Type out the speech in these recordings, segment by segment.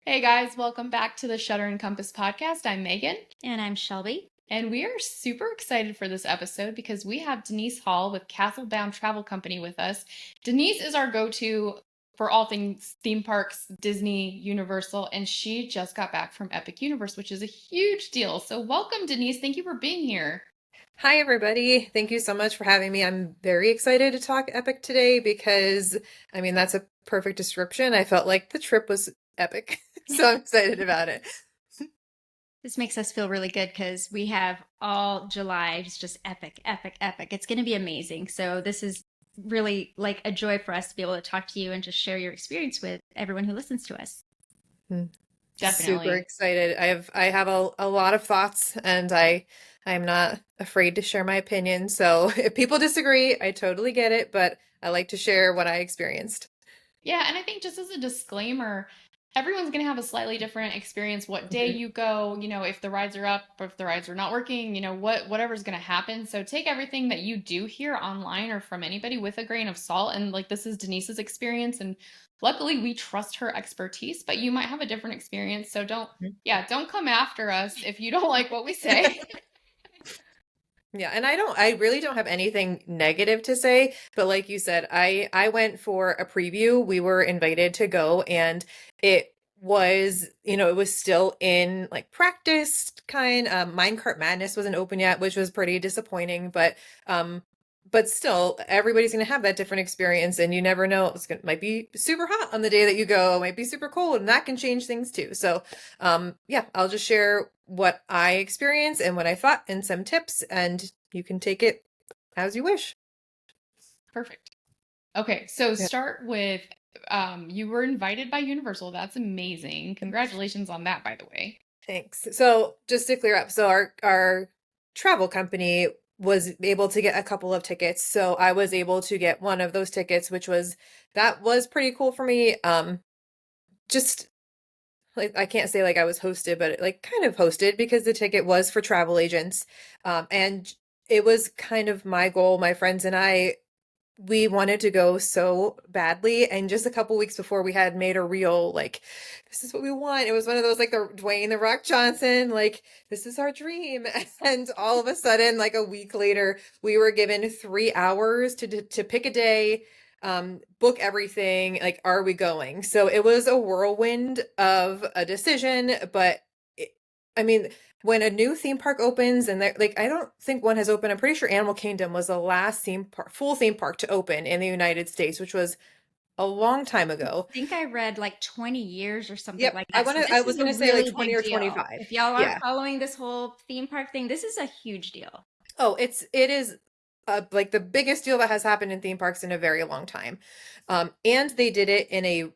Hey guys, welcome back to the Shutter and Compass podcast. I'm Megan, And I'm Shelby. and we are super excited for this episode because we have Denise Hall with Castlebound Travel Company with us. Denise is our go-to for all things theme parks, Disney, Universal, and she just got back from Epic Universe, which is a huge deal. So welcome, Denise. Thank you for being here. Hi, everybody. Thank you so much for having me. I'm very excited to talk Epic today because, that's a perfect description. I felt like the trip was epic, so I'm excited about it. This makes us feel really good because we have all July. It's just epic, epic, epic. It's going to be amazing. So this is really like a joy for us to be able to talk to you and just share your experience with everyone who listens to us. Definitely. Super excited. I have a lot of thoughts and I'm not afraid to share my opinion. So if people disagree, I totally get it, but I like to share what I experienced. Yeah, and I think just as a disclaimer, everyone's going to have a slightly different experience what day Mhm. you go, if the rides are up or if the rides are not working, whatever's going to happen. So take everything that you do hear online or from anybody with a grain of salt. And like this is Denise's experience, and luckily we trust her expertise, but you might have a different experience. So don't come after us if you don't like what we say. Yeah, and I really don't have anything negative to say, but like you said, I went for a preview. We were invited to go and it it was still in like practice kind. Minecart Madness wasn't open yet, which was pretty disappointing, but still everybody's going to have that different experience and you never know. Might be super hot on the day that you go, it might be super cold and that can change things too. So, yeah, I'll just share what I experienced and what I thought and some tips, and you can take it as you wish. Perfect. Okay, so Yeah, start with you were invited by Universal. That's amazing. Congratulations on that, by the way. thanks. So just to clear up, so our travel company was able to get a couple of tickets. So I was able to get one of those tickets, that was pretty cool for me. Just like I can't say like I was hosted, but like kind of hosted because the ticket was for travel agents. And it was kind of my goal. My friends and we wanted to go so badly. And just a couple weeks before we had made a reel, like, this is what we want. It was one of those like the Dwayne the Rock Johnson, like, this is our dream. And all of a sudden, like a week later, we were given 3 hours to pick a day, book everything. Like, are we going? So it was a whirlwind of a decision, but it, I mean, when a new theme park opens and like I don't think one has opened. I'm pretty sure Animal Kingdom was the last full theme park to open in the United States, which was a long time ago. I think I read like 20 years or something Yep. like that. So I this was is a gonna say like really 20 big or deal. 25. If y'all aren't Yeah. following this whole theme park thing, this is a huge deal. Oh, it is like the biggest deal that has happened in theme parks in a very long time. And they did it in a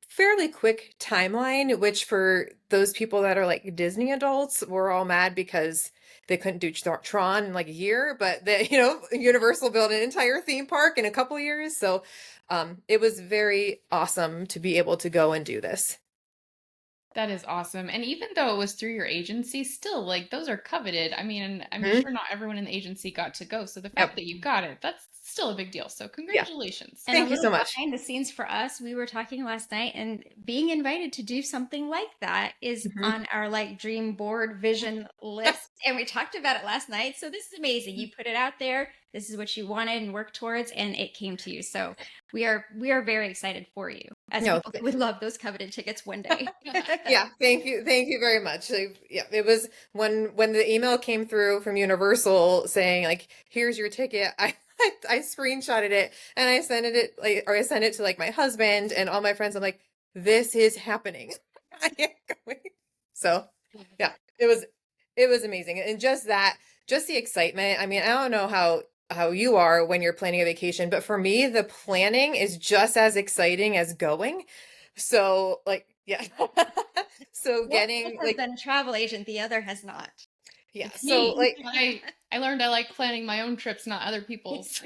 fairly quick timeline, which for those people that are like Disney adults, were all mad because they couldn't do Tron in like a year, but Universal built an entire theme park in a couple years. So, it was very awesome to be able to go and do this. That is awesome. And even though it was through your agency, still like those are coveted. I mean, and I'm Mhm. sure not everyone in the agency got to go. So the fact Yep. that you got it, that's still a big deal. So Yeah. congratulations. And a Thank you little so much. behind the scenes for us, we were talking last night, and being invited to do something like that is Mhm. on our like dream board vision list. And we talked about it last night. So this is amazing. You put it out there. This is what you wanted and worked towards, and it came to you. So we are very excited for you as No, people who would love those coveted tickets one day. yeah, thank you very much. Yeah, it was when the email came through from Universal saying like, "Here's your ticket." I screenshotted it and I sent I sent it to like my husband and all my friends. I'm like, "This is happening." I am going. So, yeah, it was amazing, and just the excitement. I mean, I don't know how you are when you're planning a vacation, but for me, the planning is just as exciting as going. So like, yeah. So One of us getting has like, been a travel agent, the other has not. yeah. It's So me. like, I learned I like planning my own trips, not other people's.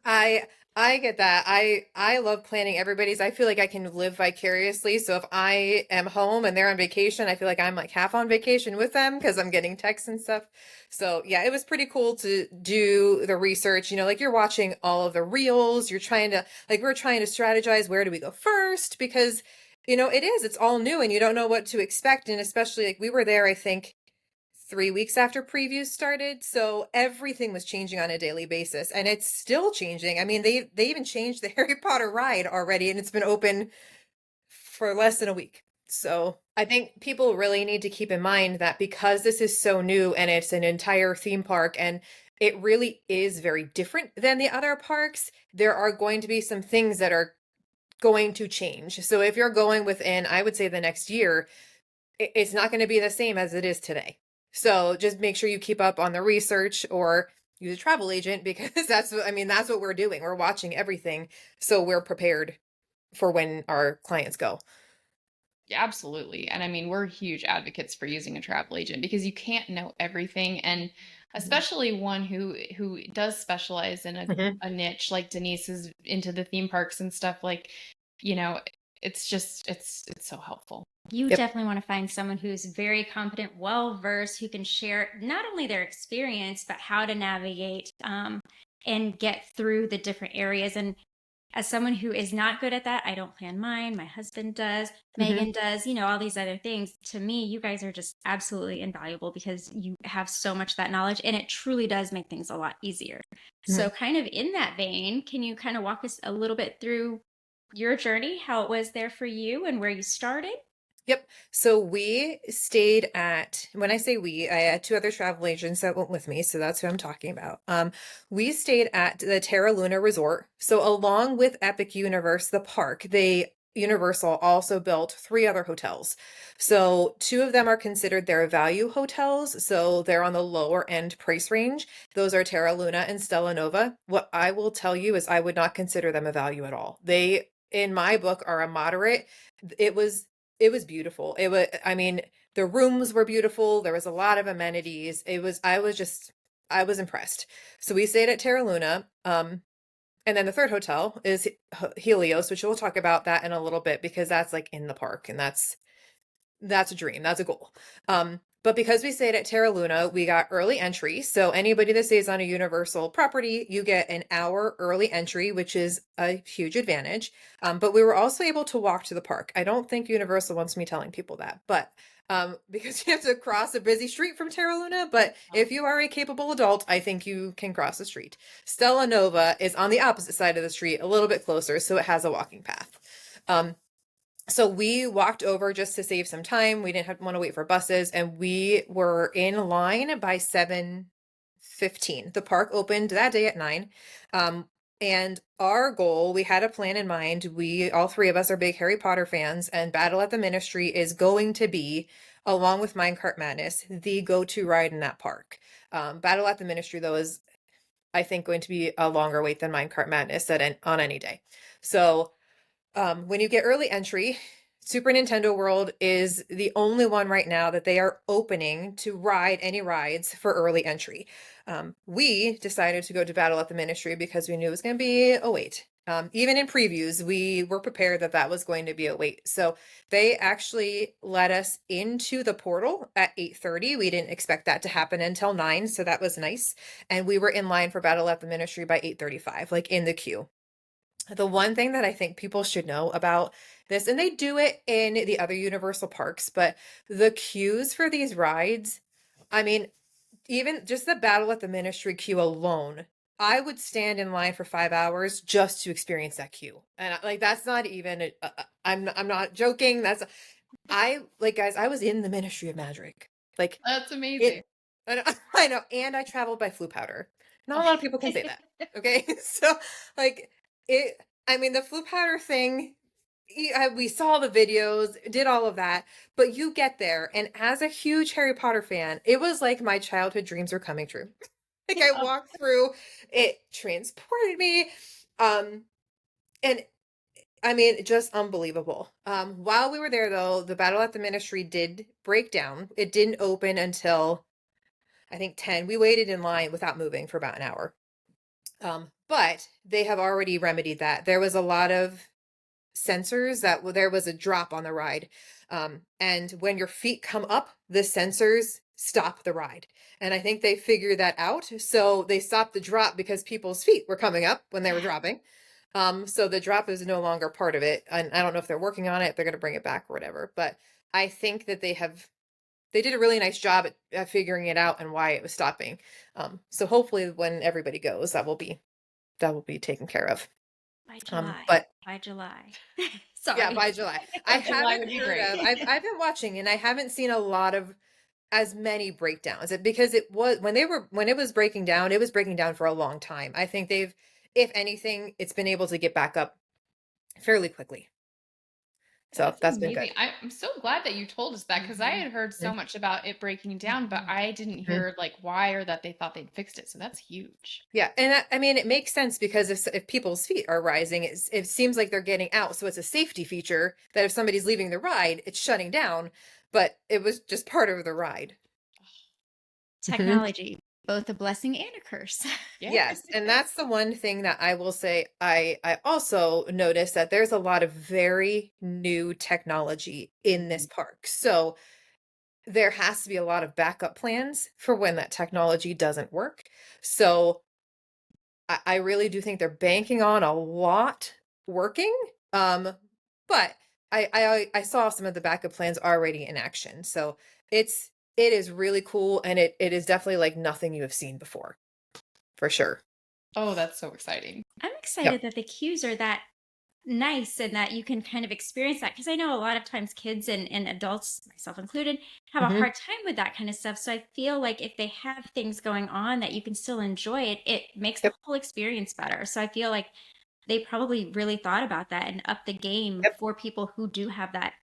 I I get that. I love planning everybody's. I feel like I can live vicariously. So if I am home and they're on vacation, I feel like I'm like half on vacation with them because I'm getting texts and stuff. So yeah, it was pretty cool to do the research. Like you're watching all of the reels. We're trying to strategize, where do we go first? Because It is. It's all new and you don't know what to expect. And especially like we were there, I think 3 weeks after previews started. So everything was changing on a daily basis and it's still changing. I mean, they even changed the Harry Potter ride already and it's been open for less than a week. So I think people really need to keep in mind that because this is so new and it's an entire theme park and it really is very different than the other parks, there are going to be some things that are going to change. So if you're going within, I would say the next year, it's not going to be the same as it is today. So just make sure you keep up on the research or use a travel agent because that's what we're doing. We're watching everything so we're prepared for when our clients go. Yeah, absolutely. And I mean, we're huge advocates for using a travel agent because you can't know everything. And especially one who does specialize in Mhm. a niche like Denise is into the theme parks and stuff like, you know, it's just it's so helpful. You Yep. definitely want to find someone who's very competent, well versed, who can share not only their experience, but how to navigate and get through the different areas. And as someone who is not good at that, I don't plan mine. My husband does, Hmm. Megan does, all these other things. To me, you guys are just absolutely invaluable because you have so much that knowledge and it truly does make things a lot easier. Hmm. So, kind of in that vein, can you kind of walk us a little bit through your journey, how it was there for you and where you started? Yep. So we stayed at, when I say we, I had two other travel agents that went with me. So that's who I'm talking about. We stayed at the Terra Luna Resort. So along with Epic Universe, the park, Universal also built three other hotels. So two of them are considered their value hotels. So they're on the lower end price range. Those are Terra Luna and Stella Nova. What I will tell you is I would not consider them a value at all. They, in my book, are a moderate. It was it was beautiful. I mean, the rooms were beautiful. There was a lot of amenities. I was impressed. So we stayed at Terra Luna. And then the third hotel is Helios, which we'll talk about that in a little bit because that's like in the park and that's a dream. That's a goal. But because we stayed at Terra Luna, we got early entry. So anybody that stays on a Universal property, you get an hour early entry, which is a huge advantage. But we were also able to walk to the park. I don't think Universal wants me telling people that, but because you have to cross a busy street from Terra Luna. But if you are a capable adult, I think you can cross the street. Stella Nova is on the opposite side of the street, a little bit closer, so it has a walking path. Um, so we walked over just to save some time. We didn't want to wait for buses, and we were in line by 7:15. The park opened that day at 9. Um, and our goal, we had a plan in mind. We all three of us are big Harry Potter fans, and Battle at the Ministry is going to be, along with Minecart Madness, the go-to ride in that park. Battle at the Ministry, though, is I think going to be a longer wait than Minecart Madness on any day. So when you get early entry, Super Nintendo World is the only one right now that they are opening to ride any rides for early entry. We decided to go to Battle at the Ministry because we knew it was going to be a wait. Even in previews, we were prepared that that was going to be a wait. So they actually let us into the portal at 8:30. We didn't expect that to happen until 9, so that was nice. And we were in line for Battle at the Ministry by 8:35, like in the queue. The one thing that I think people should know about this, and they do it in the other Universal parks, but the queues for these rides, I mean, even just the Battle at the Ministry queue alone, I would stand in line for 5 hours just to experience that queue. And like, that's not even, I'm not joking. Guys, I was in the Ministry of Magic. Like, That's amazing. it, I know, I know, and I traveled by Flu Powder. Not a lot of people can say that. Okay. So, like, it, I mean, the Flu Powder thing, we saw the videos, did all of that, but you get there, and as a huge Harry Potter fan, it was like my childhood dreams were coming true. Like, I walked through, it transported me. And I mean, just unbelievable. While we were there, though, the Battle at the Ministry did break down. It didn't open until I think 10. We waited in line without moving for about an hour. But they have already remedied that. There was a lot of sensors there was a drop on the ride. And when your feet come up, the sensors stop the ride. And I think they figured that out. So they stopped the drop because people's feet were coming up when they were dropping. So the drop is no longer part of it. And I don't know if they're working on it, if they're going to bring it back or whatever. But I think that they did a really nice job at figuring it out and why it was stopping. So hopefully when everybody goes, that will be taken care of. By July. But By July. yeah, Sorry. by July. I July haven't would be heard great. of, I've been watching and I haven't seen a lot of as many breakdowns because it was when it was breaking down, it was breaking down for a long time. I think they've, if anything, it's been able to get back up fairly quickly. So That's that's been good. amazing. I'm so glad that you told us that because I had heard so much about it breaking down, but I didn't Mhm. hear like why or that they thought they'd fixed it. So that's huge. Yeah, and I mean it makes sense because if people's feet are rising, it seems like they're getting out, so it's a safety feature that if somebody's leaving the ride, it's shutting down, but it was just part of the ride. Mhm. Technology, both a blessing and a curse. Yeah. Yes, and that's the one thing that I will say I also noticed that there's a lot of very new technology in this park. So there has to be a lot of backup plans for when that technology doesn't work. So I really do think they're banking on a lot working. But I saw some of the backup plans already in action. So it is really cool and it is definitely like nothing you have seen before, for sure. Oh, that's so exciting. I'm Yep. excited that the cues are that nice and that you can kind of experience that because I know a lot of times kids and adults, myself included, have a Hmm. hard time with that kind of stuff. So I feel like if they have things going on that you can still enjoy it, it makes the Yep. whole experience better. So I feel like they probably really thought about that and upped the game Yep. for people who do have that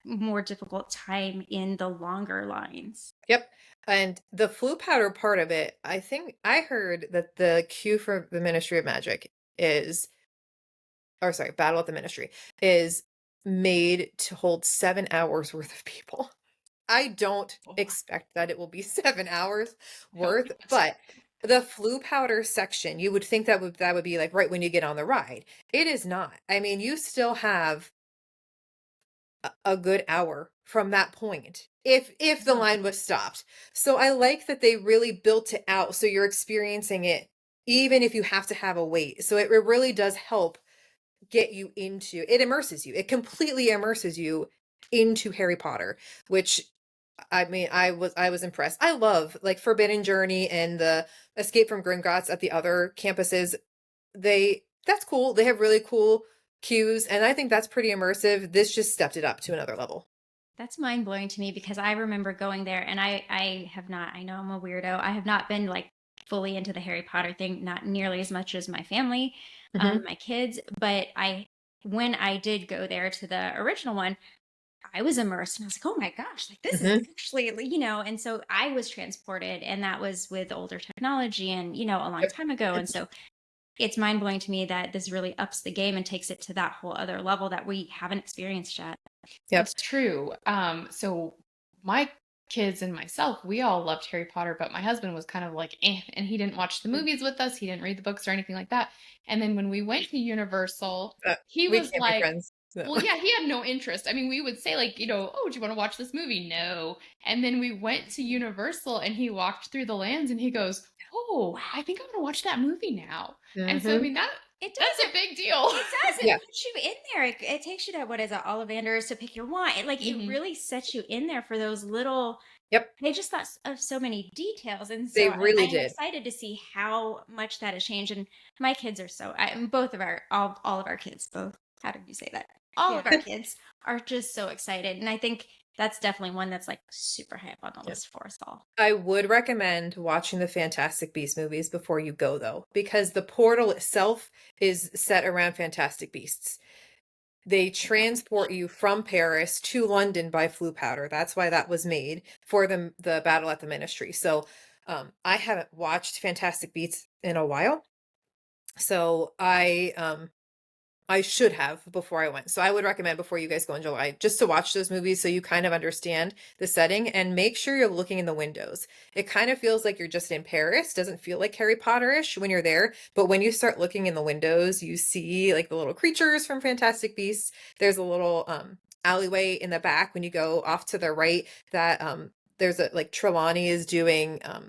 more difficult time in the longer lines. Yep. And the flu powder part of it, I think I heard that the queue for the Ministry of Magic is, or sorry, Battle at the Ministry is made to hold 7 hours worth of people. I don't Oh, expect that it will be 7 hours I hope worth, not. but the flu powder section, you would think that would be like right when you get on the ride. It is not. I mean, you still have a good hour from that point if the line was stopped. So I like that they really built it out so you're experiencing it even if you have to have a wait. So it really does help get you into it, immerses you. It completely immerses you into Harry Potter, which I mean, I was impressed. I love like Forbidden Journey and the Escape from Gringotts at the other campuses. That's cool. They have really cool cues, and I think that's pretty immersive. This just stepped it up to another level. That's mind blowing to me because I remember going there and I have not, I know I'm a weirdo. I have not been like fully into the Harry Potter thing, not nearly as much as my family, Hmm. my kids, but when I did go there to the original one, I was immersed and I was like, oh my gosh, like this is Hmm. actually, and so I was transported and that was with older technology and, a long Yep. time ago. And so it's mind blowing to me that this really ups the game and takes it to that whole other level that we haven't experienced yet. Yep. It's true. So my kids and myself, we all loved Harry Potter, but my husband was kind of like, and he didn't watch the movies with us. He didn't read the books or anything like that. And then when we went to Universal, he We was can't be like, friends. So. well, yeah, he had no interest. I mean, we would say like, oh, do you want to watch this movie? No. And then we went to Universal and he walked through the lands and he goes, oh, I think I'm going to watch that movie now. And so, I Hmm. mean, It that's does. a big deal. It does. It Yeah. puts you in there. It takes you to what is it, Ollivanders to pick your wine. It Hmm. really sets you in there for those little. Yep. They just thought of so many details, and They so I really am did. excited to see how much that has changed. And my kids are both of our all of our kids. Both. How did you say that? All Yeah. of our kids are just so excited, and I think that's definitely one that's like super high up on the Yep. list for us all. I would recommend watching the Fantastic Beasts movies before you go, though, because the portal itself is set around Fantastic Beasts. They transport you from Paris to London by Flu Powder. That's why that was made for the battle at the Ministry. So I haven't watched Fantastic Beasts in a while. So I should have before I went. So I would recommend before you guys go in July just to watch those movies so you kind of understand the setting and make sure you're looking in the windows. It kind of feels like you're just in Paris, doesn't feel like Harry Potter-ish when you're there, but when you start looking in the windows, you see like the little creatures from Fantastic Beasts. There's a little alleyway in the back when you go off to the right that there's a like Trelawney is doing oh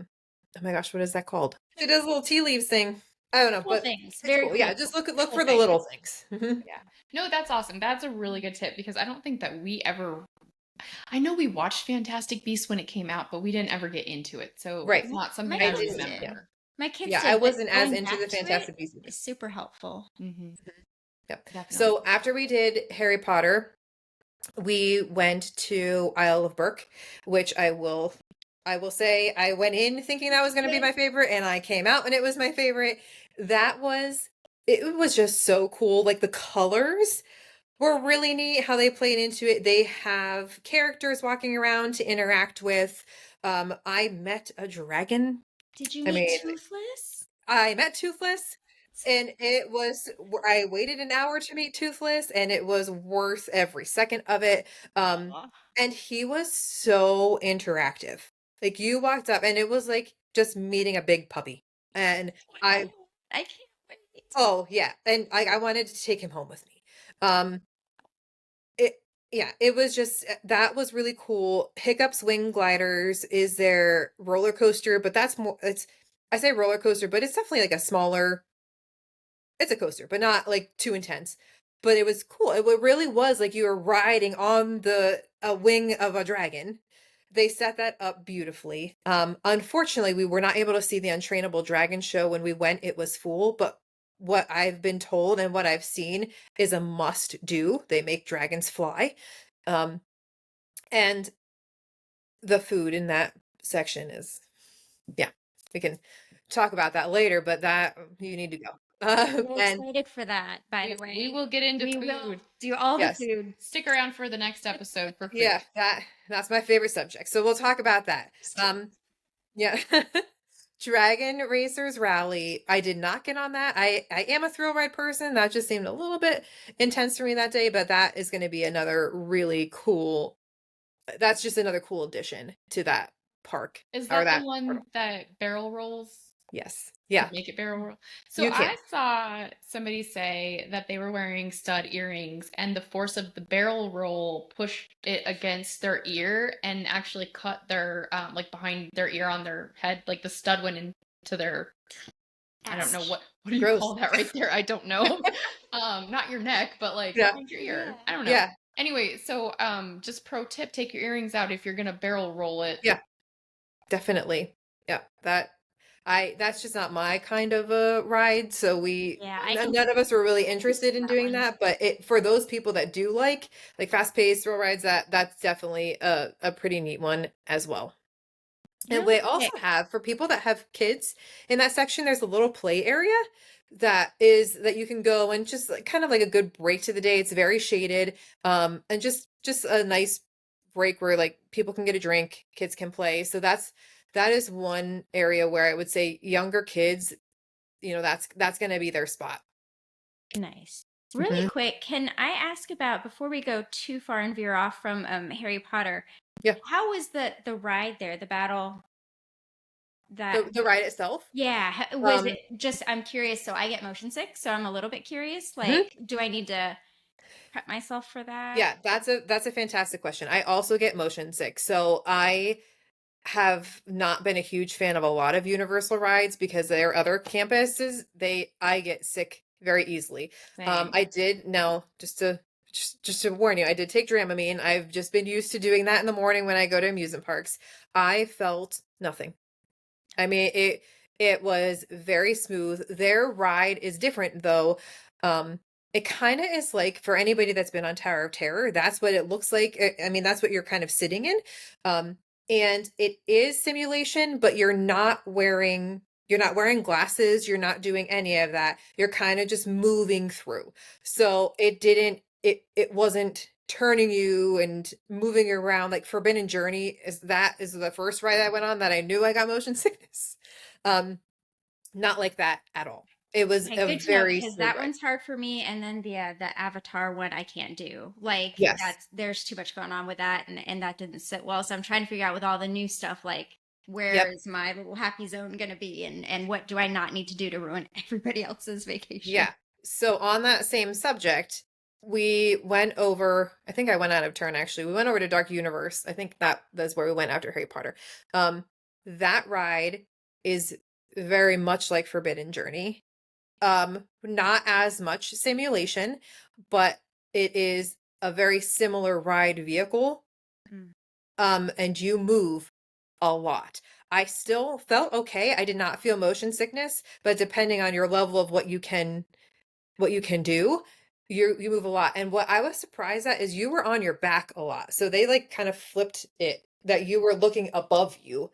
my gosh, what is that called? She does a little tea leaves thing. I don't know, Cool but things. it's Very cool. Yeah, cool. just look Cool for the things. little things. Yeah. No, that's awesome. That's a really good tip because I don't think that we ever I know we watched Fantastic Beasts when it came out, but we didn't ever get into it. So Right. it's not My something I I kids didn't. did. Yeah. remember. My kids Yeah, I did, but wasn't as going into the back to it Fantastic Beasts either. is super helpful. Hmm. Yep. Definitely. So after we did Harry Potter, we went to Isle of Burke, which I will say I went in thinking that was going to be my favorite, and I came out and it was my favorite. That was it was just so cool. Like the colors were really neat how they played into it. They have characters walking around to interact with. I met a dragon. Did you I meet mean, Toothless? I met Toothless, and it was I waited an hour to meet Toothless, and it was worth every second of it. Aw. And he was so interactive. Like you walked up and it was like just meeting a big puppy. And I I can't wait. oh yeah, and I wanted to take him home with me. Um it yeah, it was just that was really cool. Hiccup's Wing Gliders is their roller coaster, but that's more it's I say roller coaster, but it's definitely like a smaller it's a coaster, but not like too intense. But it was cool. Really was like you were riding on the a wing of a dragon. They set that up beautifully. Unfortunately, we were not able to see the Untrainable Dragon show when we went. It was full, but what I've been told and what I've seen is a must do. They make dragons fly. Um, and the food in that section is, yeah, we can talk about that later, but that you need to go. We're And excited for that, by the We way. will get into We will food. do all the yes, food. Stick around for the next episode for food. yeah, that's my favorite subject. So we'll talk about that. Yeah. Dragon Racers Rally. I did not get on that. I am a thrill ride person. That just seemed a little bit intense for me that day, but that is going to be another really cool. That's just another cool addition to that park Is or that the that. one that barrel rolls? Yes. Yeah. Make it barrel roll. So You I can. saw somebody say that they were wearing stud earrings and the force of the barrel roll pushed it against their ear and actually cut their like behind their ear on their head, like the stud went into their I don't know what do you Gross. call that right there? I don't know. Not your neck, but like Yeah. behind your ear. Yeah. I don't know. Yeah. Anyway, so just pro tip, take your earrings out if you're gonna barrel roll it. Yeah. Definitely. Yeah. That's just not my kind of a ride. So Yeah, I none of us were really can interested in that doing one. that. But for those people that do like fast paced thrill rides, that's definitely a pretty neat one as well. And we Really also quick. have for people that have kids in that section, there's a little play area that you can go and just kind of like a good break to the day. It's very shaded, and just a nice break where like people can get a drink, kids can play. So that is one area where I would say younger kids, that's going to be their spot. Nice. Really Mhm. quick, can I ask about before we go too far and veer off from Harry Potter? Yeah, How was the ride there, the battle the ride itself. yeah, was Um, it just I'm curious, so I get motion sick, so I'm a little bit curious. mhm. Like, do I need to prep myself for that? Yeah, that's a fantastic question. I also get motion sick, so I have not been a huge fan of a lot of Universal rides because their other campuses, I get sick very easily. Same. I did now just to warn you, I did take Dramamine. I've just been used to doing that in the morning when I go to amusement parks. I felt nothing. I mean, it was very smooth. Their ride is different though. It kind of is like for anybody that's been on Tower of Terror, that's what it looks like. I mean, that's what you're kind of sitting in. And it is simulation, but you're not wearing glasses, you're not doing any of that. You're kind of just moving through. So it wasn't turning you and moving you around like Forbidden Journey is the first ride I went on that I knew I got motion sickness. Um, Not like that at all. It was Okay, a good to know very because smooth that ride. one's hard for me, and then the Avatar one I can't do. Like Yes. there's too much going on with that, and that didn't sit well. So I'm trying to figure out with all the new stuff, like where Yep. is my little happy zone gonna be, and what do I not need to do to ruin everybody else's vacation? Yeah. So on that same subject, we went over, I think I went out of turn actually. We went over to Dark Universe. I think that's where we went after Harry Potter. That ride is very much like Forbidden Journey. Not as much simulation, but it is a very similar ride vehicle. Mm. And you move a lot. I still felt okay. I did not feel motion sickness, but depending on your level of what you can do, you move a lot. And what I was surprised at is you were on your back a lot. So they like kind of flipped it that you were looking above you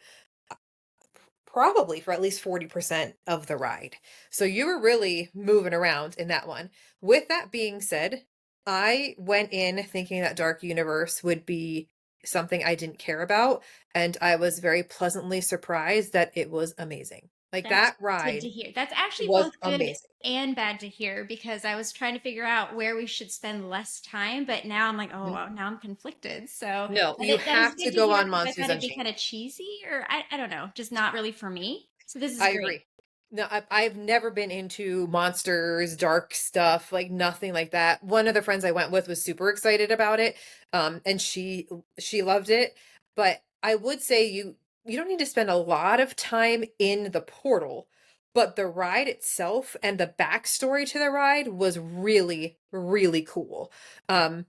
probably for at least 40% of the ride. So you were really moving around in that one. With that being said, I went in thinking that Dark Universe would be something I didn't care about, and I was very pleasantly surprised that it was amazing. Like That's that good to ride hear. That's actually was both good amazing. and bad to hear because I was trying to figure out where we should spend less time, but now I'm like, oh, Mhm. wow, now I'm conflicted. So No, that you that is have to good to go hear on because I Monsters thought it'd be kind Unchained. of cheesy or I don't know, just not really for me. So this is I great. agree. No, I've never been into monsters, dark stuff, like nothing like that. One of the friends I went with was super excited about it, and she loved it. But I would say you don't need to spend a lot of time in the portal, but the ride itself and the backstory to the ride was really, really cool. Um,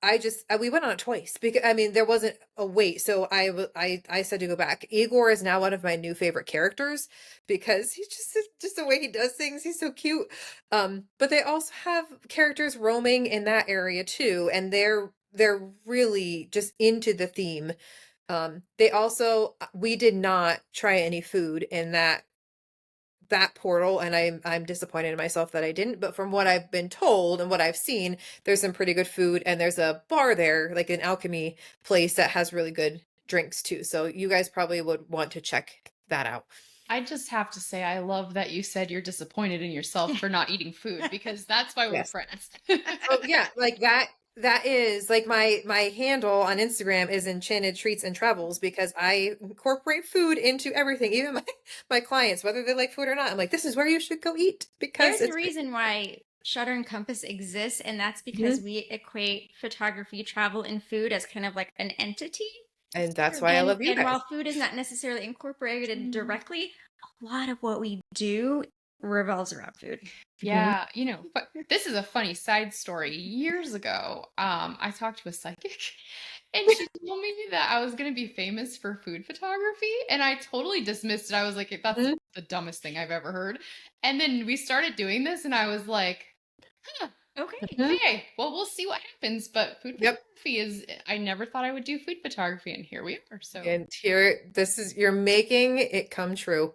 I just we went on it twice because I mean there wasn't a wait, so I said to go back. Igor is now one of my new favorite characters because he's just the way he does things. He's so cute. But they also have characters roaming in that area too, and they're really just into the theme. They also we did not try any food in that portal, and I'm disappointed in myself that I didn't, but from what I've been told and what I've seen, there's some pretty good food, and there's a bar there, like an alchemy place that has really good drinks too. So you guys probably would want to check that out. I just have to say, I love that you said you're disappointed in yourself for not eating food because that's why we're Yes. friends. Oh yeah, like that is like my handle on Instagram is Enchanted Treats and Travels because I incorporate food into everything, even my clients, whether they like food or not. I'm like, this is where you should go eat because There's a it's great. reason why Shutter and Compass exists, and that's because Mhm. we equate photography, travel, and food as kind of like an entity. And that's why I And love you and guys. while food is not necessarily incorporated directly, a lot of what we do revolves around food. Mhm. Yeah, but this is a funny side story. Years ago, I talked to a psychic and she told me that I was going to be famous for food photography, and I totally dismissed it. I was like, that's Mhm. the dumbest thing I've ever heard. And then we started doing this, and I was like, huh, Okay. Mhm. okay, well, we'll see what happens. But food Yep. photography I never thought I would do food photography, and here we are. So And here, this is, you're making it come true.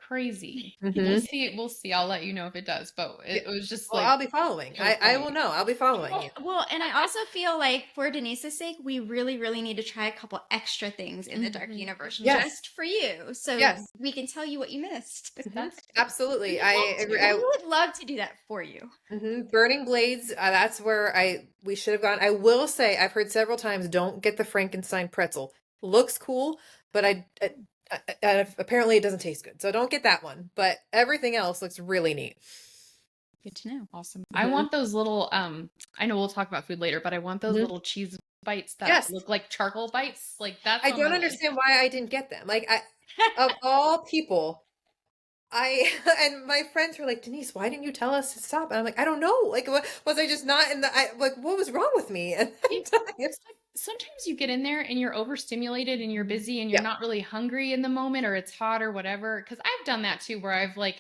crazy. We'll Hmm. see. We'll see. I'll let you know if it does. But Yeah. it was just Well, like I'll be following. so I funny. will know. I'll be following you. Well, and I also feel like for Denise's sake, we really, really need to try a couple extra things in the Dark Mhm. Universe Yes. just for you, so Yes. we can tell you what you missed. Hmm. That's Absolutely. we I hope agree. to. We would love to do that for you. Burning Blades. That's where we should have gone. I will say I've heard several times don't get the Frankenstein pretzel. Looks cool, but apparently it doesn't taste good. So don't get that one. But everything else looks really neat. Good to know. Awesome. I Hmm. want those little I know we'll talk about food later, but I want those Hmm. little cheese bites that Yes. look like charcoal bites. Like that's I on my don't list. understand why I didn't get them. Like of all people, I and my friends were like, Denise, why didn't you tell us to stop? And I'm like, I don't know. Like, what was I just not in the? Like, what was wrong with me at It- that time? it's like sometimes you get in there and you're overstimulated and you're busy and you're Yeah. not really hungry in the moment, or it's hot or whatever. Because I've done that too, where I've like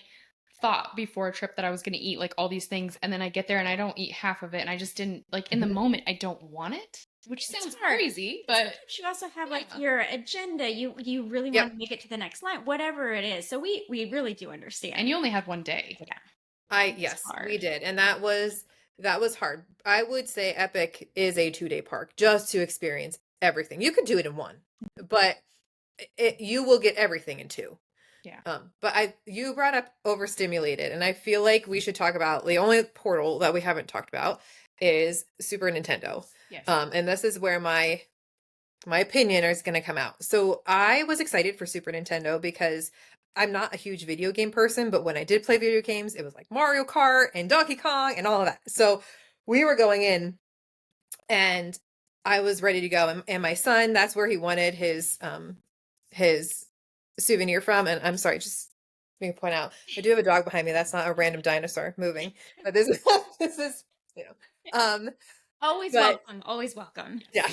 thought before a trip that I was going to eat like all these things, and then I get there and I don't eat half of it, and I just didn't like in the Mhm. moment I don't want it, which It's sounds hard. crazy, But but sometimes you also have like yeah. your agenda. You really want Yep. to make it to the next line, whatever it is. So we really do And understand. you only had one day. Yeah, it's Yes, we hard. did, and that was hard. I would say Epic is a 2-day park just to experience everything. You could do it in one, but you will get everything in two. Yeah. But you brought up overstimulated, and I feel like we should talk about the only portal that we haven't talked about is Super Nintendo. Yes. And this is where my opinion is going to come out. So I was excited for Super Nintendo because I'm not a huge video game person, but when I did play video games, it was like Mario Kart and Donkey Kong and all of that. So we were going in and I was ready to go. And my son, that's where he wanted his souvenir from. And I'm sorry, just Let me point out, I do have a dog behind me. That's not a random dinosaur moving, but this is this is you know, Always but welcome. Always welcome. yeah,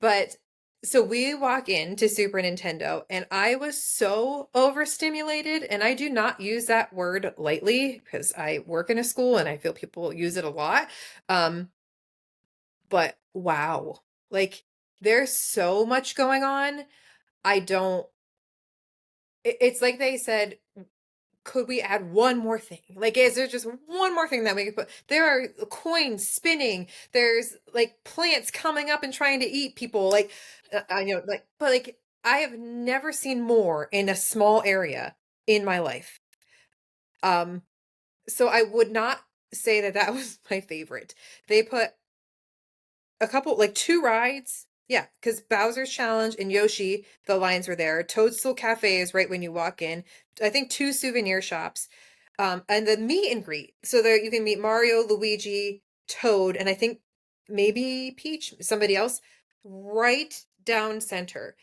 but so we walk into Super Nintendo, and I was so overstimulated, and I do not use that word lightly because I work in a school and I feel people use it a lot. Um, but wow, like there's so much going on. I don't. It's like they said, could we add one more thing? Like, is there just one more thing that we could put? There are coins spinning. There's like plants coming up and trying to eat people. Like, I know, like, but like, I have never seen more in a small area in my life. Um, so I would not say that that was my favorite. They put a couple, like two rides. Yeah, because Bowser's Challenge and Yoshi, the lines were there. Toadstool Cafe is right when you walk in. I think two souvenir shops. And the meet and greet. So there you can meet Mario, Luigi, Toad, and I think maybe Peach, somebody else, right down center.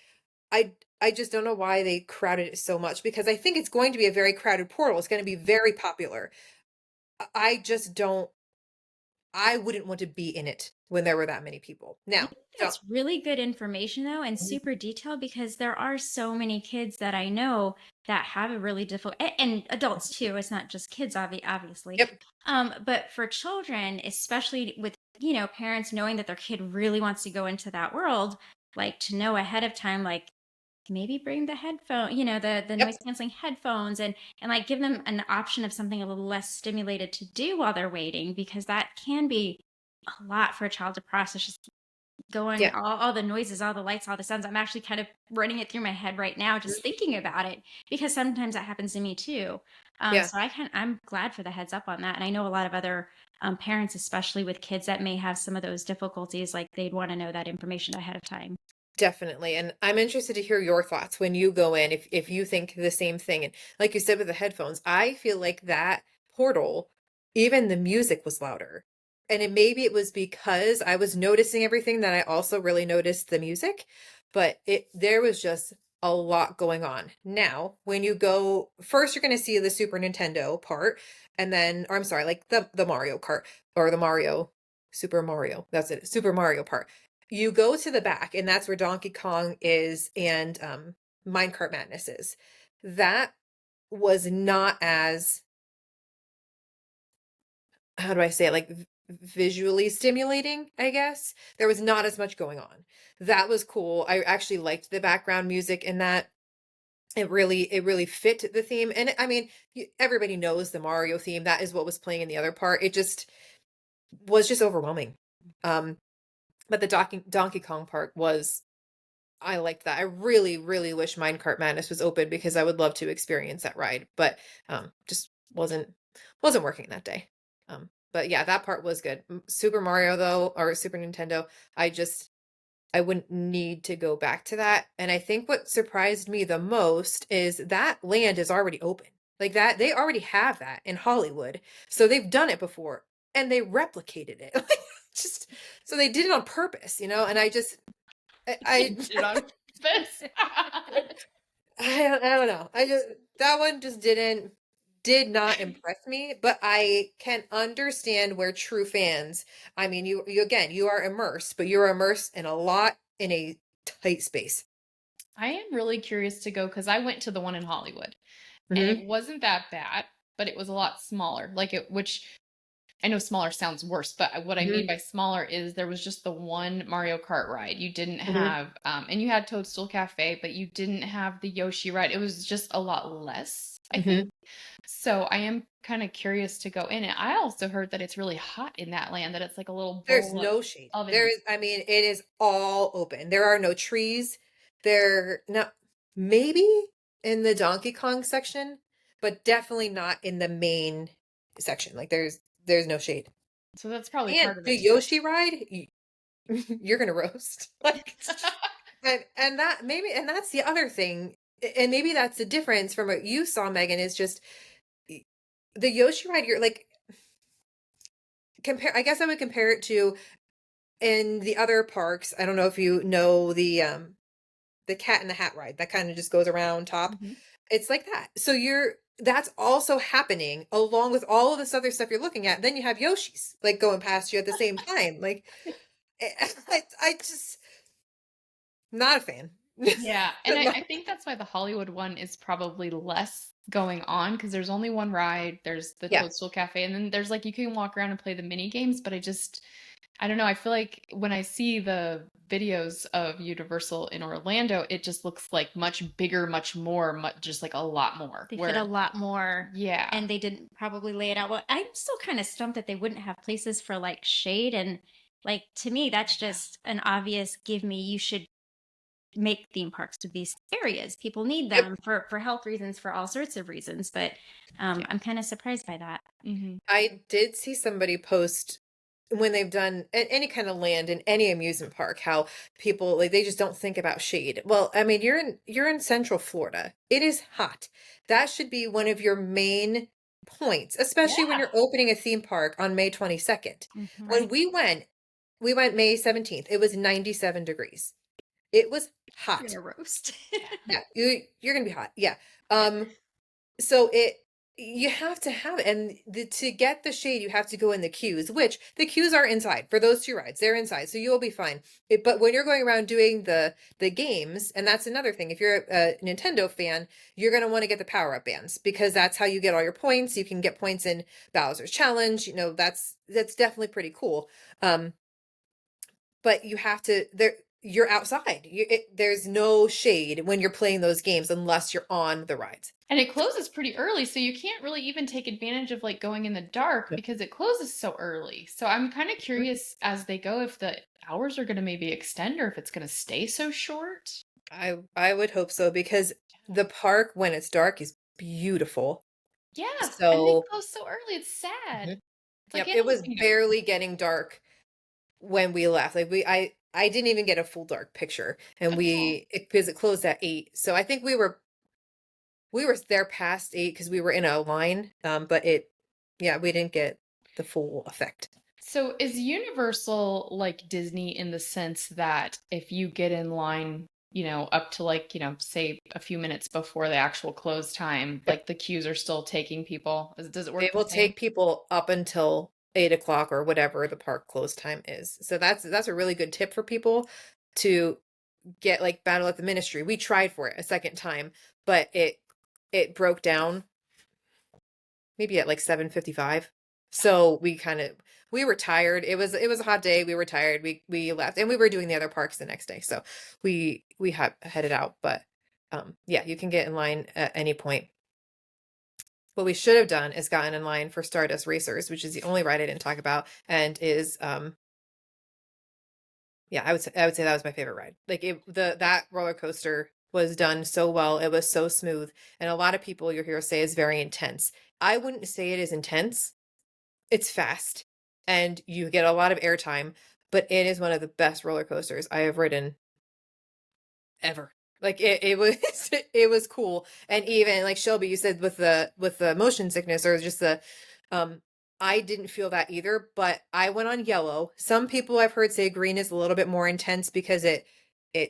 I just don't know why they crowded it so much because I think it's going to be a very crowded portal. It's going to be very popular. I just don't I wouldn't want to be in it when there were that many people. I Now, think so that's really good information though, and Mhm. super detailed because there are so many kids that I know that have a really difficult, and adults too. It's not just kids, obviously. Yep. But for children, especially with, parents knowing that their kid really wants to go into that world, like to know ahead of time, like maybe bring the headphone, the Yep. noise canceling headphones, and like give them an option of something a little less stimulated to do while they're waiting, because that can be a lot for a child to process, just going Yeah. all the noises, all the lights, all the sounds. I'm actually kind of running it through my head right now Mhm. just thinking about it, because sometimes that happens to me too. Yeah. So I'm glad for the heads up on that, and I know a lot of other parents, especially with kids that may have some of those difficulties, like they'd want to know that information ahead of time. Definitely. And I'm interested to hear your thoughts when you go in, if you think the same thing. And like you said with the headphones, I feel like that portal, even the music was louder. And maybe it was because I was noticing everything that I also really noticed the music, but there was just a lot going on. Now, when you go first, you're going to see the Super Nintendo part, and then, or I'm sorry, like the Mario Kart or the Mario Super Mario. That's it. Super Mario part. You go to the back, and that's where Donkey Kong is and Minecart Madness is. That was not as, how do I say it, like visually stimulating, I guess. There was not as much going on. That was cool. I actually liked the background music in that. It really fit the theme. And I mean, everybody knows the Mario theme. That is what was playing in the other part. It just was just overwhelming. Um, but the Donkey Kong part was I liked that. I really, really wish Minecart Madness was open because I would love to experience that ride, but just wasn't working that day. But yeah, that part was good. Super Mario though, or Super Nintendo, I wouldn't need to go back to that. And I think what surprised me the most is that land is already open. Like that, they already have that in Hollywood. So they've done it before and they replicated it. Just so they did it on purpose, and I Did it on purpose. I don't know. That one just did not impress me, but I can understand where true fans, I mean, you again, you are immersed, but you're immersed in a lot in a tight space. I am really curious to go because I went to the one in Hollywood and Hmm. it wasn't that bad, but it was a lot smaller. Which I know smaller sounds worse, but what I Hmm. mean by smaller is there was just the one Mario Kart ride. You didn't Hmm. have, and you had Toadstool Cafe, but you didn't have the Yoshi ride. It was just a lot less, I think. Hmm. So I am kind of curious to go in it. I also heard that it's really hot in that land, that it's like a little There's bowl no shade. of There oven. is, I mean, it is all open. There are no trees. There, now, maybe in the Donkey Kong section, but definitely not in the main section. Like there's no shade. So that's probably And part of the it too. Yoshi ride, you're gonna roast. Like, and that maybe, and that's the other thing, and maybe that's the difference from what you saw, Megan, is just the Yoshi ride. You're like compare. I guess I would compare it to in the other parks. I don't know if you know the Cat in the Hat ride that kind of just goes around top. Mhm. It's like that. So that's also happening along with all of this other stuff you're looking at. Then you have Yoshi's like going past you at the same time. Like I just not a fan. Yeah, and I think that's why the Hollywood one is probably less going on because there's only one ride. There's the Yeah. Toadstool Cafe, and then there's like you can walk around and play the mini games. But I don't know. I feel like when I see the videos of Universal in Orlando, it just looks like much bigger, much more, just like a lot more. They fit a Where, lot more, yeah, and they didn't probably lay it out. Well, I'm still kind of stumped that they wouldn't have places for like shade, and like to me, that's just an obvious give me. You should make theme parks to these areas. People need Yep. them for health reasons, for all sorts of reasons. But yeah. I'm kind of surprised by that. Hmm. I did see somebody post when they've done any kind of land in any amusement park, how people like they just don't think about shade. Well, I mean, you're in Central Florida. It is hot. That should be one of your main points, especially when Yeah, you're opening a theme park on May 22nd. Mm-hmm. When right. we went May 17th. It was 97 degrees. It was You're hot. gonna roast. Yeah, you're gonna be hot. Yeah. Um, so you have to have it, and to get the shade, you have to go in the queues, which the queues are inside for those two rides. They're inside, so you'll be fine. But when you're going around doing the games, and that's another thing, if you're a Nintendo fan, you're gonna want to get the power up bands because that's how you get all your points. You can get points in Bowser's Challenge. That's definitely pretty cool. Um, but you have to there. You're outside. There's no shade when you're playing those games unless you're on the rides. And it closes pretty early, so you can't really even take advantage of like going in the dark Yep. because it closes so early. So I'm kind of curious as they go if the hours are going to maybe extend or if it's going to stay so short. I would hope so because the park when it's dark is beautiful. Yeah, and they So, close so early. It's sad. mhm. It's like Yep, it Animal was Kingdom. barely getting dark when we left. Like I didn't even get a full dark picture, and Oh. because it closed at 8. So I think we were there past 8 because we were in a line. But yeah, we didn't get the full effect. So is Universal like Disney in the sense that if you get in line, up to like, say a few minutes before the actual close time, Yep. like the queues are still taking people? Does it They work the will same? take people up until 8 o'clock or whatever the park close time is. So that's a really good tip for people to get like Battle at the Ministry. We tried for it a second time, but it broke down maybe at like 7:55. So we were tired. It was a hot day. We were tired. We left and we were doing the other parks the next day. So we headed out, but yeah, you can get in line at any point. What we should have done is gotten in line for Stardust Racers, which is the only ride I didn't talk about, and is yeah, I would say that was my favorite ride. Like that roller coaster was done so well. It was so smooth, and a lot of people you hear say is very intense. I wouldn't say it is intense. It's fast, and you get a lot of airtime, but it is one of the best roller coasters I have ridden ever. Like it was it was cool. And even like Shelby, you said with the motion sickness or just the um I didn't feel that either, but I went on yellow. Some people I've heard say green is a little bit more intense because it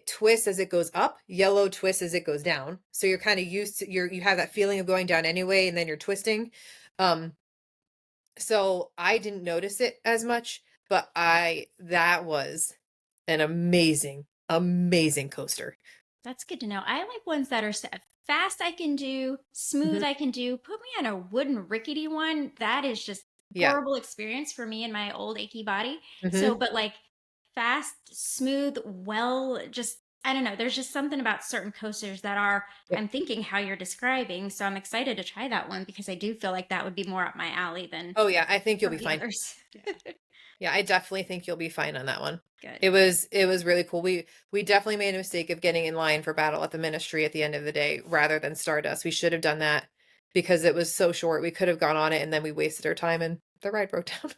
twists as it goes up, yellow twists as it goes down. So you're kind of used to you have that feeling of going down anyway and then you're twisting. Um so I didn't notice it as much, but I that was an amazing, amazing coaster. That's good to know. I like ones that are fast. I can do smooth. Mhm. I can do. Put me on a wooden rickety one. That is just Yeah. horrible experience for me and my old achy body. So, Mhm. but like fast, smooth, well, just I don't know. There's just something about certain coasters that are. Yep. I'm thinking how you're describing. So I'm excited to try that one because I do feel like that would be more up my alley than Oh yeah, I think you'll some be of the fine. others. Yeah, I definitely think you'll be fine on that one. Good. It was really cool. We definitely made a mistake of getting in line for Battle at the Ministry at the end of the day rather than Stardust. We should have done that because it was so short. We could have gone on it and then we wasted our time and the ride broke down.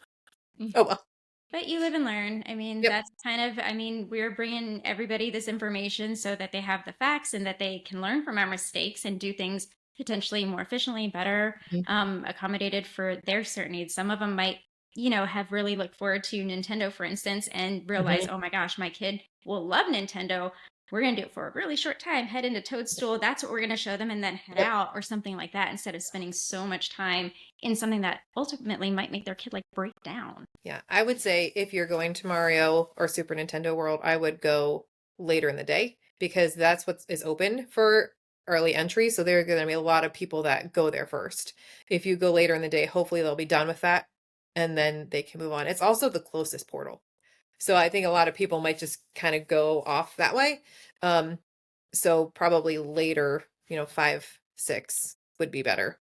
Oh well. But you live and learn. I mean, Yep. that's kind of, I mean, we're bringing everybody this information so that they have the facts and that they can learn from our mistakes and do things potentially more efficiently, better, Mhm. accommodated for their certain needs. Some of them might, have really looked forward to Nintendo, for instance, and realize, Mhm. oh my gosh, my kid will love Nintendo. we're going to do it for a really short time, head into Toadstool. That's what we're going to show them and then head Yep. out or something like that instead of spending so much time in something that ultimately might make their kid like break down. Yeah, I would say if you're going to Mario or Super Nintendo World, I would go later in the day because that's what is open for early entry. So there are going to be a lot of people that go there first. If you go later in the day, hopefully they'll be done with that and then they can move on. It's also the closest portal. So I think a lot of people might just kind of go off that way. So probably later, 5, 6 would be better.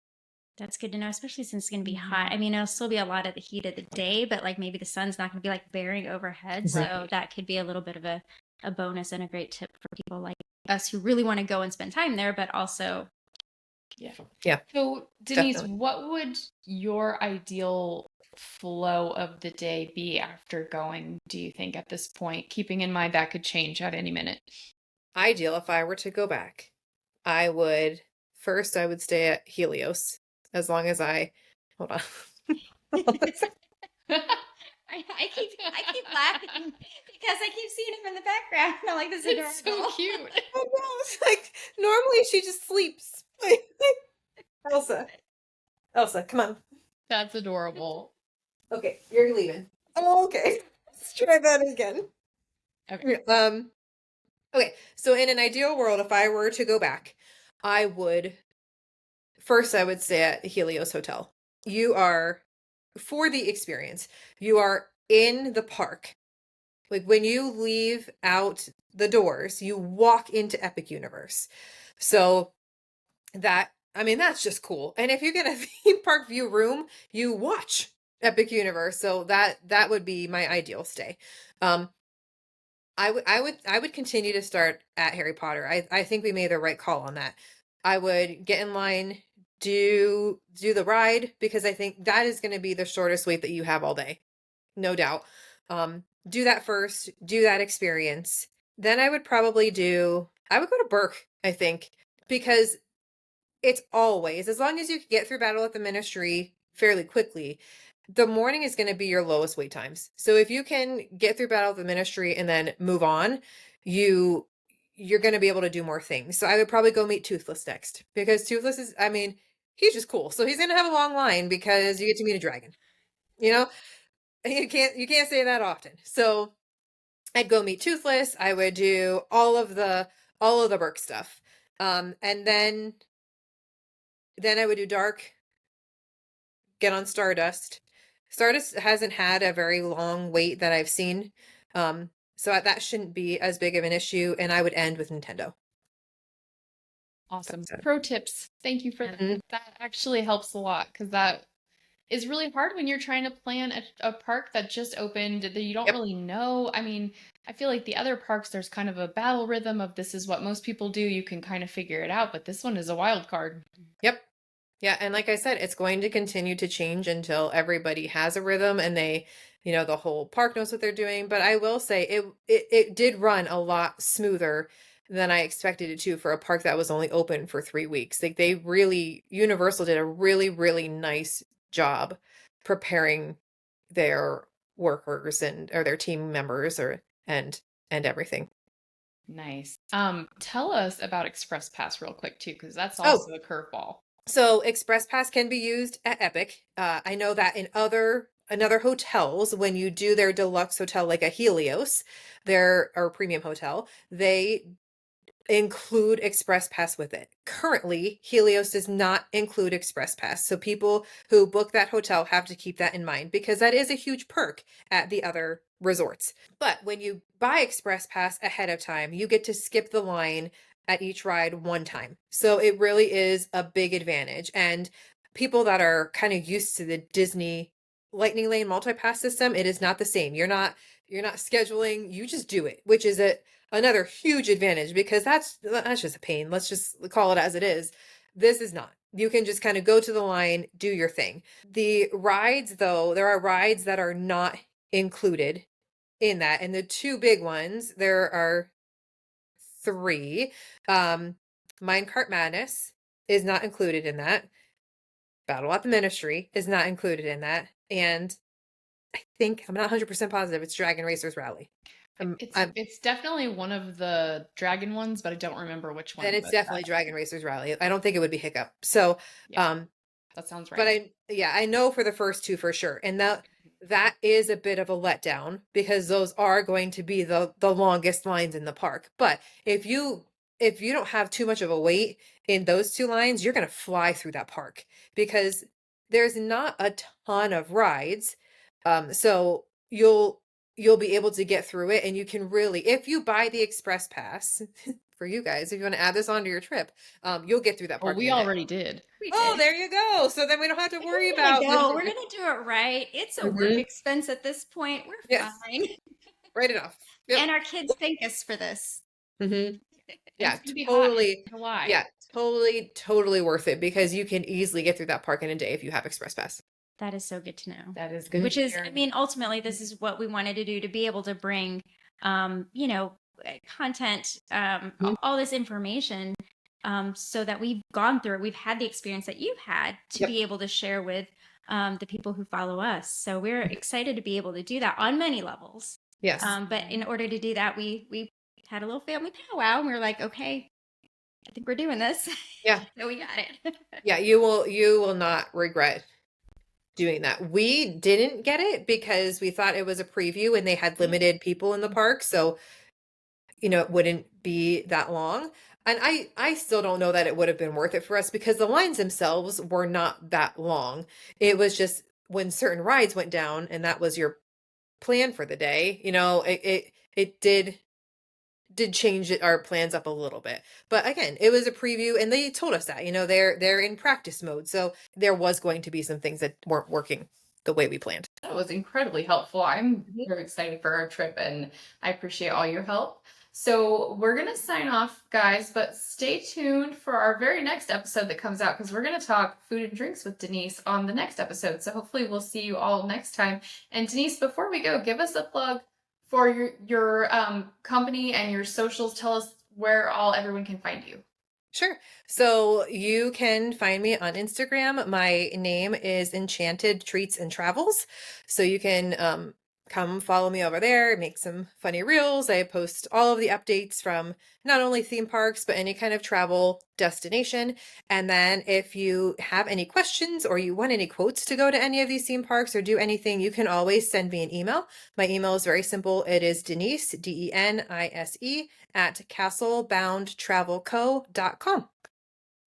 That's good to know, especially since it's going to be hot. I mean, it'll still be a lot of the heat of the day, but like maybe the sun's not going to be like bearing overhead. Right. So that could be a little bit of a bonus and a great tip for people like us who really want to go and spend time there, but also. Yeah. So, Denise, Definitely. what would your ideal flow of the day be after going, do you think, at this point? Keeping in mind that could change at any minute. Ideal if I were to go back, I would stay at Helios as long as hold on. I keep laughing because I keep seeing him in the background. I'm like, this is It's so cute. I know, it's like normally she just sleeps. Elsa, come on. That's adorable. Okay, you're leaving. Oh, okay. Let's try that again. Okay. Okay, so in an ideal world, if I were to go back, I would stay at the Helios Hotel. You are, for the experience, you are in the park. Like when you leave out the doors, you walk into Epic Universe. So that's just cool. And if you get a theme park view room, you watch Epic Universe. So that would be my ideal stay. I would continue to start at Harry Potter. I think we made the right call on that. I would get in line, do the ride because I think that is going to be the shortest wait that you have all day. No doubt. Do that first, do that experience. Then I would go to Burke, I think, because it's always, as long as you can get through Battle at the Ministry fairly quickly, the morning is going to be your lowest wait times. So if you can get through Battle of the Ministry and then move on, you're going to be able to do more things. So I would probably go meet Toothless next because Toothless is, he's just cool. So he's going to have a long line because you get to meet a dragon. You can't say that often. So I'd go meet Toothless. I would do all of the Burke stuff. And then I would do Dark, get on Stardust. Stardust hasn't had a very long wait that I've seen. So that shouldn't be as big of an issue. And I would end with Nintendo. Awesome. Pro tips. Thank you for that. Mhm. That actually helps a lot because that is really hard when you're trying to plan a park that just opened that you don't Yep. really know. I mean, I feel like the other parks, there's kind of a battle rhythm of this is what most people do. You can kind of figure it out, but this one is a wild card. Yep. Yeah, and like I said, it's going to continue to change until everybody has a rhythm and they, the whole park knows what they're doing. But I will say it did run a lot smoother than I expected it to for a park that was only open for 3 weeks. Like Universal did a really, really nice job preparing their workers or their team members and everything. Nice. Tell us about Express Pass real quick too, because that's Oh, also a curveball. so Express Pass can be used at Epic. I know that in other hotels, when you do their deluxe hotel, like a Helios, or premium hotel, they include Express Pass with it. Currently, Helios does not include Express Pass. So people who book that hotel have to keep that in mind because that is a huge perk at the other resorts. But when you buy Express Pass ahead of time, you get to skip the line at each ride one time. So it really is a big advantage. And people that are kind of used to the Disney Lightning Lane multi-pass system, it is not the same. You're not scheduling, you just do it, which is another huge advantage because that's just a pain. Let's just call it as it is. This is not. You can just kind of go to the line, do your thing. The rides, though, there are rides that are not included in that. And the two big ones, there are 3. Minecart Madness is not included in that. Battle at the Ministry is not included in that. And I think, I'm not 100% positive, it's Dragon Racers Rally. I'm It's definitely one of the dragon ones, but I don't remember which then one. it's But definitely Dragon Racers Rally. I don't think it would be Hiccup. So, yeah, um, that sounds but right. I know for the first two for sure. And that is a bit of a letdown because those are going to be the longest lines in the park. But if you don't have too much of a wait in those two lines, you're going to fly through that park because there's not a ton of rides. So you'll be able to get through it and you can really, if you buy the express pass for you guys, if you want to add this onto your trip, you'll get through that Well, park in we a day. already did. We Oh, did. there you go. So then we don't have to worry We're gonna about go. We're gonna do it right. It's a work Mhm. expense at this point. We're Yes, fine. right enough. Yep. And our kids thank us for this. hmm And Yeah, it's gonna be hot totally. in July. Yeah, totally worth it because you can easily get through that park in a day if you have Express Pass. That is so good to know. That is good Which to is, hear. I mean, ultimately, this is what we wanted to do to be able to bring, you know, content, Mhm. all this information, so that we've gone through it. We've had the experience that you've had to Yep. be able to share with the people who follow us. So we're excited to be able to do that on many levels. Yes. But in order to do that, we had a little family powwow, and we were like, okay, I think we're doing this. Yeah. So we got it. Yeah, you will not regret doing that. We didn't get it because we thought it was a preview and they had limited people in the park, so it wouldn't be that long. And I still don't know that it would have been worth it for us because the lines themselves were not that long. It was just when certain rides went down and that was your plan for the day, it did change our plans up a little bit. But again, it was a preview and they told us that, they're in practice mode. So there was going to be some things that weren't working the way we planned. That was incredibly helpful. I'm Mhm. very excited for our trip and I appreciate all your help. So we're going to sign off, guys, but stay tuned for our very next episode that comes out because we're going to talk food and drinks with Denise on the next episode. So hopefully we'll see you all next time. And Denise, before we go, give us a plug for your company and your socials. Tell us where all everyone can find you. Sure. So you can find me on Instagram. My name is Enchanted Treats and Travels. So you can come follow me over there, make some funny reels. I post all of the updates from not only theme parks, but any kind of travel destination. And then if you have any questions or you want any quotes to go to any of these theme parks or do anything, you can always send me an email. My email is very simple. It is Denise, Denise, at castleboundtravelco.com.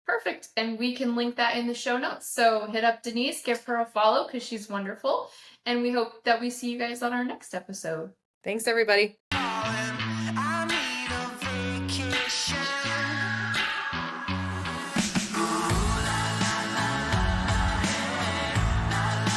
Perfect. And we can link that in the show notes. So hit up Denise, give her a follow because she's wonderful. And we hope that we see you guys on our next episode. Thanks, everybody.